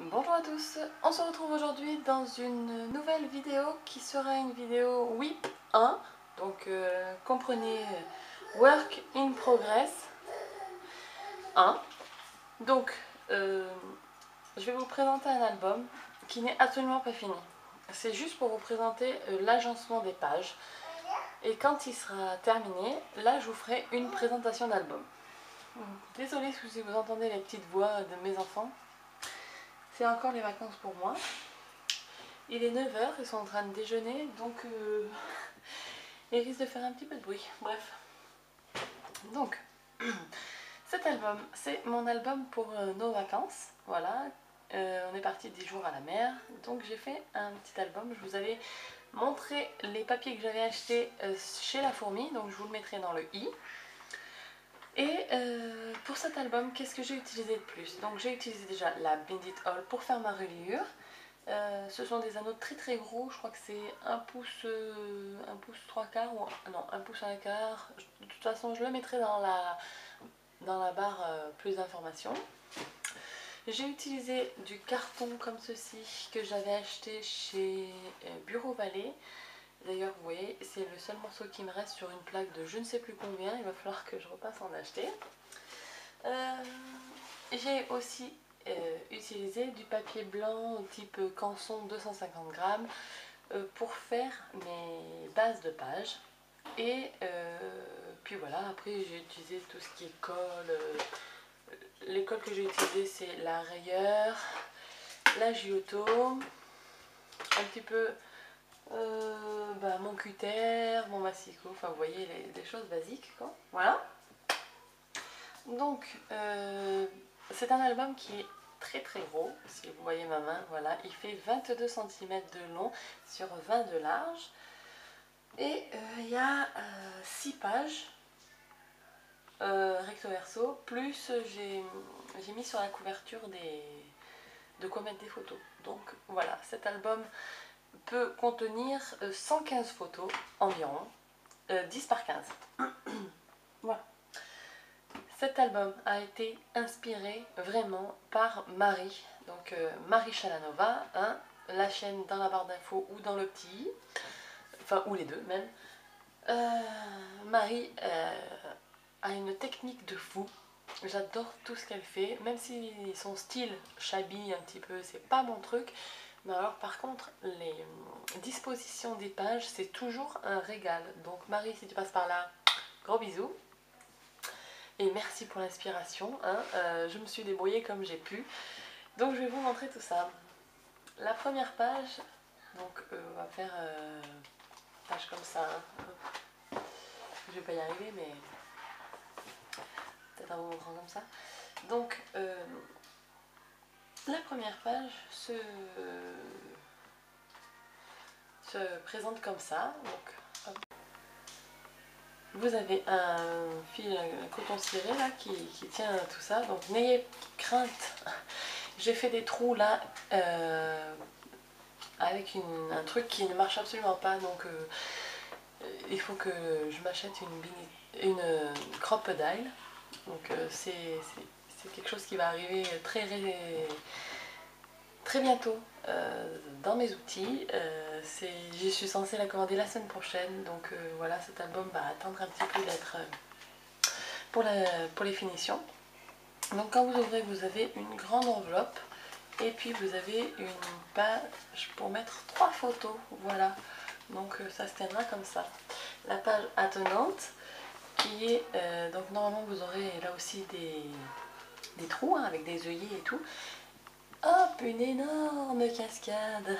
Bonjour à tous, on se retrouve aujourd'hui dans une nouvelle vidéo qui sera une vidéo WIP 1, donc comprenez Work in Progress 1. Donc je vais vous présenter un album qui n'est absolument pas fini. C'est juste pour vous présenter l'agencement des pages. Et quand il sera terminé, là je vous ferai une présentation d'album. Désolée si vous entendez les petites voix de mes enfants. C'est encore les vacances pour moi. Il est 9 h, ils sont en train de déjeuner, donc ils risquent de faire un petit peu de bruit. Bref. Donc, cet album, c'est mon album pour nos vacances. Voilà. On est parti 10 jours à la mer, donc j'ai fait un petit album. Je vous avais montré les papiers que j'avais achetés chez La Fourmi, donc je vous le mettrai dans le i. Et pour cet album, qu'est-ce que j'ai utilisé de plus? Donc j'ai utilisé déjà la Bendit Hall pour faire ma reliure. Ce sont des anneaux très très gros, je crois que c'est 1 pouce 3/4 ou non 1 pouce 1/4. De toute façon je le mettrai dans la barre plus d'informations. J'ai utilisé du carton comme ceci que j'avais acheté chez Bureau Vallée. D'ailleurs vous voyez c'est le seul morceau qui me reste sur une plaque de je ne sais plus combien, il va falloir que je repasse en acheter. J'ai aussi utiliser du papier blanc type Canson 250 grammes pour faire mes bases de page. Et puis voilà, après j'ai utilisé tout ce qui est colle. Les colles que j'ai utilisées c'est la rayeur, la Giotto, un petit peu mon cutter, mon massicot, enfin vous voyez les choses basiques quoi. Voilà. Donc c'est un album qui est très très gros, si vous voyez ma main, voilà, il fait 22 cm de long sur 20 de large. Et il y a 6 pages recto verso, plus j'ai mis sur la couverture de quoi mettre des photos. Donc voilà, cet album peut contenir 115 photos environ, 10 par 15. Voilà. Cet album a été inspiré vraiment par Marie, donc Marie Chalanova, hein, la chaîne dans la barre d'infos ou dans le petit i, enfin ou les deux même. Marie a une technique de fou, j'adore tout ce qu'elle fait, même si son style shabby un petit peu, c'est pas mon truc, mais alors par contre les dispositions des pages c'est toujours un régal. Donc Marie, si tu passes par là, gros bisous. Et merci pour l'inspiration, hein. Je me suis débrouillée comme j'ai pu. Donc je vais vous montrer tout ça. La première page, donc on va faire page comme ça. Hein. Je vais pas y arriver, mais peut-être en vous montrant comme ça. Donc la première page se présente comme ça. Donc, hop. Vous avez un fil coton ciré là qui tient tout ça, donc n'ayez crainte. J'ai fait des trous là avec un truc qui ne marche absolument pas, donc il faut que je m'achète une crocodile. Donc c'est quelque chose qui va arriver très bientôt dans mes outils. Je suis censée la commander la semaine prochaine, donc voilà, cet album va attendre un petit peu d'être pour les finitions. Donc quand vous ouvrez, vous avez une grande enveloppe et puis vous avez une page pour mettre 3 photos, voilà. Donc ça se tiendra comme ça. La page attenante qui est, donc normalement vous aurez là aussi des trous hein, avec des œillets et tout. Hop, une énorme cascade.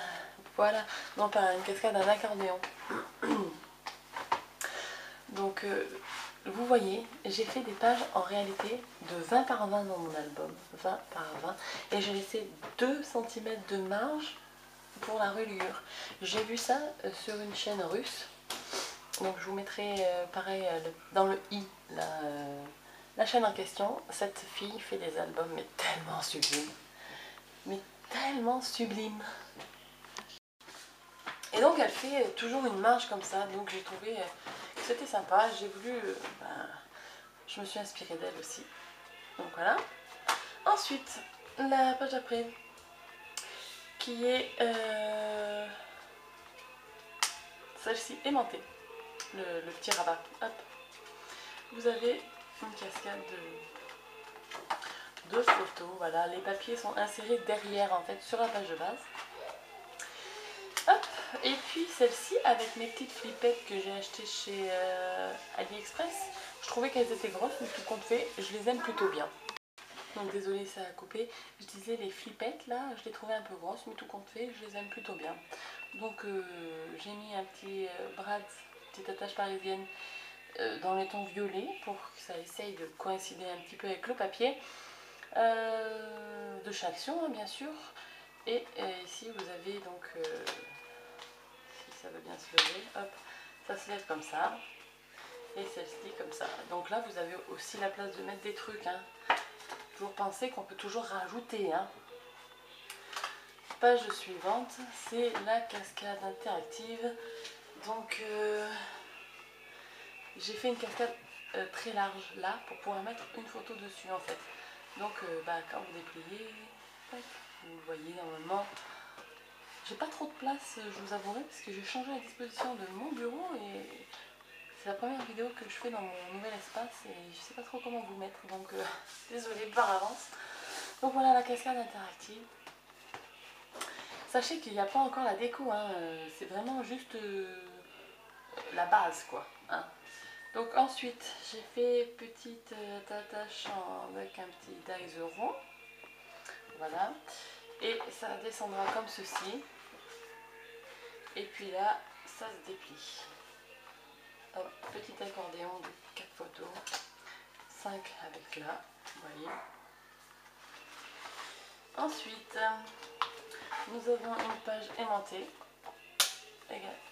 Voilà, non pas une cascade, un accordéon. Donc vous voyez, j'ai fait des pages en réalité de 20 par 20 dans mon album, 20 par 20, et j'ai laissé 2 cm de marge pour la reliure. J'ai vu ça sur une chaîne russe, donc je vous mettrai pareil dans le i la chaîne en question. Cette fille fait des albums mais tellement sublimes, mais tellement sublimes. Et donc elle fait toujours une marge comme ça, donc j'ai trouvé que c'était sympa, j'ai voulu, je me suis inspirée d'elle aussi. Donc voilà. Ensuite, la page d'après, qui est celle-ci aimantée, le petit rabat. Hop. Vous avez une cascade de photos, voilà, les papiers sont insérés derrière en fait sur la page de base. Hop, et puis celle-ci avec mes petites flippettes que j'ai achetées chez AliExpress, je trouvais qu'elles étaient grosses, mais tout compte fait, je les aime plutôt bien. Donc désolé, ça a coupé, je disais les flippettes là, je les trouvais un peu grosses, mais tout compte fait, je les aime plutôt bien. Donc j'ai mis un petit brad, petite attache parisienne dans les tons violets pour que ça essaye de coïncider un petit peu avec le papier de chez Action, hein, bien sûr. Et ici vous avez donc, si ça veut bien se lever, hop, ça se lève comme ça. Et celle-ci comme ça. Donc là vous avez aussi la place de mettre des trucs. Hein. Toujours penser qu'on peut toujours rajouter. Hein. Page suivante, c'est la cascade interactive. Donc j'ai fait une cascade très large là pour pouvoir mettre une photo dessus en fait. Donc quand vous dépliez, vous voyez normalement, j'ai pas trop de place, je vous avouerai, parce que j'ai changé la disposition de mon bureau et c'est la première vidéo que je fais dans mon nouvel espace et je sais pas trop comment vous mettre, donc désolée par avance. Donc voilà la cascade interactive. Sachez qu'il n'y a pas encore la déco, hein, c'est vraiment juste la base quoi. Hein. Donc ensuite j'ai fait petite attache avec un petit dies rond. Voilà. Et ça descendra comme ceci. Et puis là, ça se déplie. Hop, petit accordéon de 4 photos. 5 avec là, vous voyez. Ensuite, nous avons une page aimantée.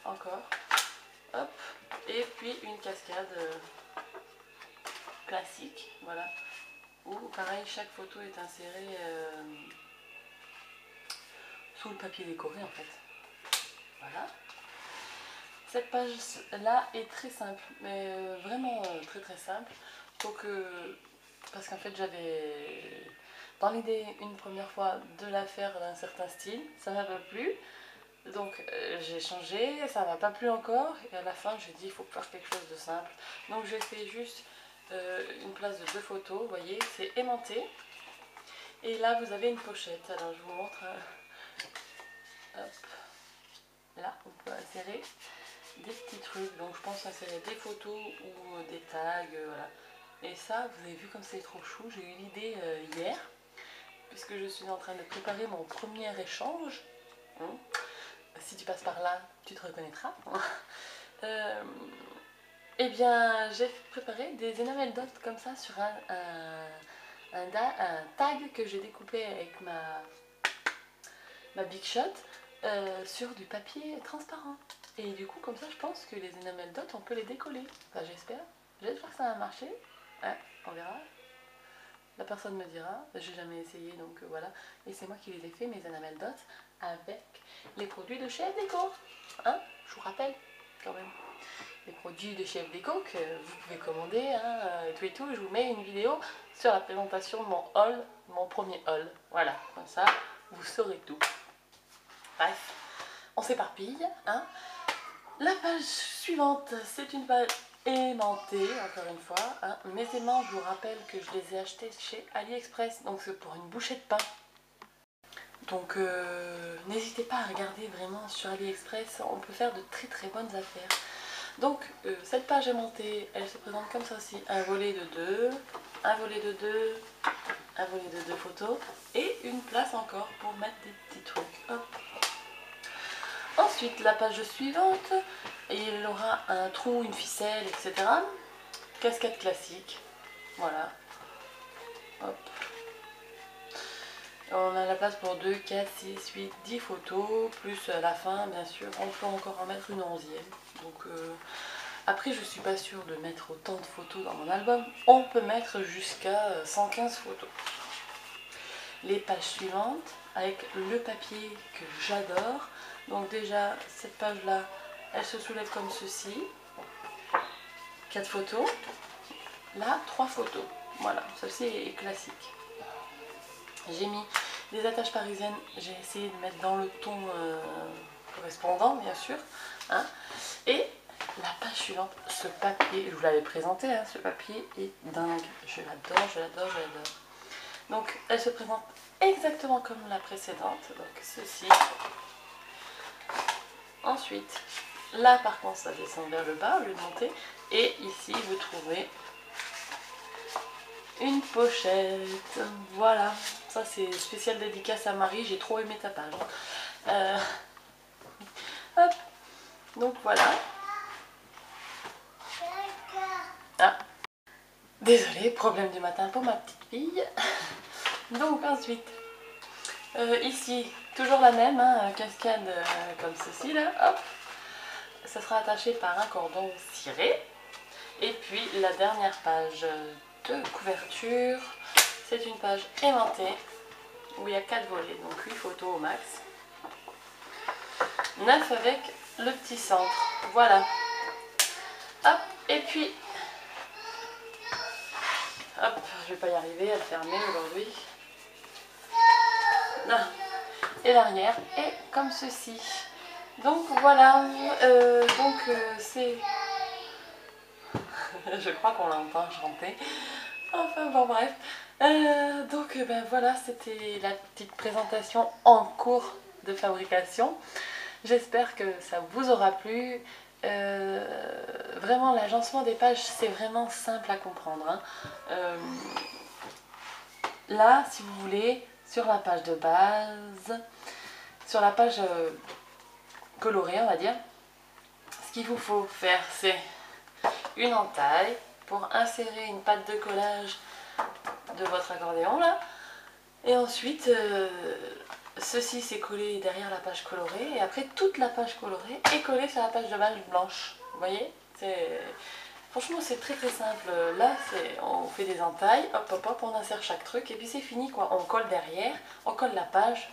Encore. Hop. Et puis une cascade classique. Voilà. Où pareil, chaque photo est insérée sous le papier décoré en fait. Voilà. Cette page là est très simple, mais vraiment très simple. Donc, parce qu'en fait j'avais dans l'idée une première fois de la faire d'un certain style, ça m'a pas plu. Donc j'ai changé, ça m'a pas plu encore. Et à la fin j'ai dit il faut faire quelque chose de simple. Donc j'ai fait juste une place de 2 photos, vous voyez, c'est aimanté. Et là vous avez une pochette, alors je vous montre. Hop. Là on peut insérer des petits trucs, donc je pense insérer des photos ou des tags, voilà. Et ça, vous avez vu comme c'est trop chou, j'ai eu l'idée hier, puisque je suis en train de préparer mon premier échange. Si tu passes par là, tu te reconnaîtras. Eh bien, j'ai préparé des enamel dots comme ça sur un tag que j'ai découpé avec ma Big Shot sur du papier transparent. Et du coup, comme ça, je pense que les enamel dots, on peut les décoller. Enfin, j'espère. J'espère que ça va marcher. Ouais, on verra. La personne me dira. J'ai jamais essayé, donc voilà. Et c'est moi qui les ai fait, mes enamel dots, avec les produits de Chef Déco. Hein, je vous rappelle, quand même. Les produits de Chef Déco que vous pouvez commander, hein, et tout. Je vous mets une vidéo sur la présentation de mon haul, mon premier haul. Voilà, comme ça, vous saurez tout. Bref, on s'éparpille, hein. La page suivante, c'est une page aimantée, encore une fois. Hein. Mes aimants, je vous rappelle que je les ai achetés chez AliExpress, donc c'est pour une bouchée de pain. Donc n'hésitez pas à regarder vraiment sur AliExpress, on peut faire de très bonnes affaires. Donc cette page aimantée, elle se présente comme ça aussi. Un volet de 2, un volet de 2, un volet de 2 photos et une place encore pour mettre des petits trucs. Hop. Ensuite, la page suivante, il aura un trou, une ficelle, etc. Cascade classique. Voilà. Hop. On a la place pour 2, 4, 6, 8, 10 photos, plus à la fin, bien sûr, on peut encore en mettre une 11e. Donc, après, je suis pas sûre de mettre autant de photos dans mon album. On peut mettre jusqu'à 115 photos. Les pages suivantes, avec le papier que j'adore. Donc déjà, cette page-là, elle se soulève comme ceci. 4 photos. Là, 3 photos. Voilà, celle-ci est classique. J'ai mis Des attaches parisiennes, j'ai essayé de mettre dans le ton correspondant, bien sûr. Hein. Et la page suivante, ce papier, je vous l'avais présenté, hein, ce papier est dingue. Je l'adore, je l'adore, je l'adore. Donc, elle se présente exactement comme la précédente. Donc, ceci. Ensuite, là, par contre, ça descend vers le bas au lieu de monter. Et ici, vous trouvez une pochette. Voilà. Ça, c'est spécial dédicace à Marie. J'ai trop aimé ta page. Hop. Donc, voilà. Ah. Désolée, problème du matin pour ma petite fille. Donc, ensuite, ici, toujours la même, hein, cascade comme ceci, là. Hop. Ça sera attaché par un cordon ciré. Et puis, la dernière page de couverture, c'est une page aimantée où il y a 4 volets, donc 8 photos au max. 9 avec le petit centre. Voilà. Hop, et puis, hop, je vais pas y arriver à le fermer aujourd'hui. Non. Et l'arrière est comme ceci. Donc voilà, c'est... Je crois qu'on l'entend chanter. Enfin bon bref. Ben voilà, c'était la petite présentation en cours de fabrication. J'espère que ça vous aura plu. Vraiment, l'agencement des pages, c'est vraiment simple à comprendre. Hein. Là, si vous voulez, sur la page de base, sur la page colorée, on va dire, ce qu'il vous faut faire, c'est une entaille pour insérer une patte de collage de votre accordéon là. Et ensuite, ceci c'est collé derrière la page colorée. Et après, toute la page colorée est collée sur la page de base blanche. Vous voyez? Franchement, c'est très très simple. Là, on fait des entailles, hop hop hop, on insère chaque truc et puis c'est fini quoi. On colle derrière, on colle la page.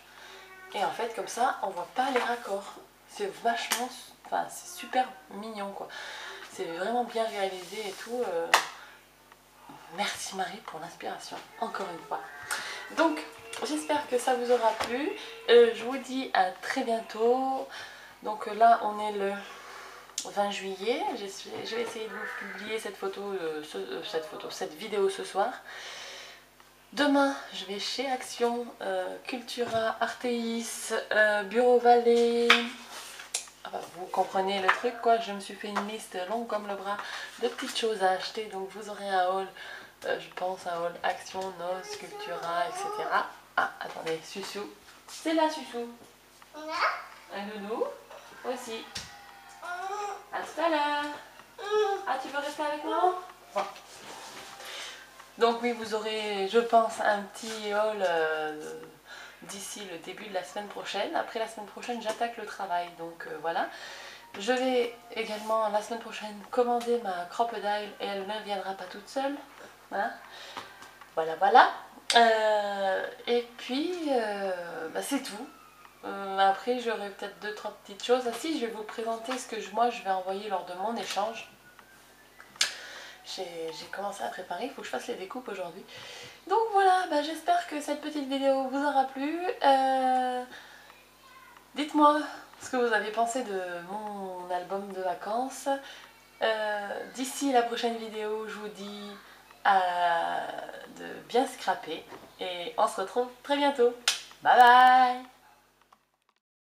Et en fait, comme ça, on voit pas les raccords. C'est vachement... Enfin, c'est super mignon quoi. C'est vraiment bien réalisé et tout. Merci Marie pour l'inspiration, encore une fois. Donc, j'espère que ça vous aura plu. Je vous dis à très bientôt. Donc là, on est le 20 juillet. Je vais essayer de vous publier cette vidéo ce soir. Demain, je vais chez Action, Cultura, Arteis, Bureau Vallée. Enfin, vous comprenez le truc quoi, je me suis fait une liste longue comme le bras de petites choses à acheter. Donc vous aurez un haul, je pense un haul Action, Nos, Cultura, etc. Ah, attendez, Sussou. C'est là Sussou. Un nounou. Aussi. À tout à l'heure. Ah, tu veux rester avec moi? Bon. Donc oui, vous aurez, je pense, un petit haul d'ici le début de la semaine prochaine. Après la semaine prochaine, j'attaque le travail. Donc voilà. Je vais également la semaine prochaine commander ma crocodile et elle ne viendra pas toute seule. Hein, voilà, voilà. Et puis, c'est tout. Après, j'aurai peut-être 2-3 petites choses. Ah si, je vais vous présenter ce que moi je vais envoyer lors de mon échange. J'ai commencé à préparer, il faut que je fasse les découpes aujourd'hui. Donc voilà, j'espère que cette petite vidéo vous aura plu. Dites-moi ce que vous avez pensé de mon album de vacances. D'ici la prochaine vidéo, je vous dis de bien scraper et on se retrouve très bientôt. Bye bye!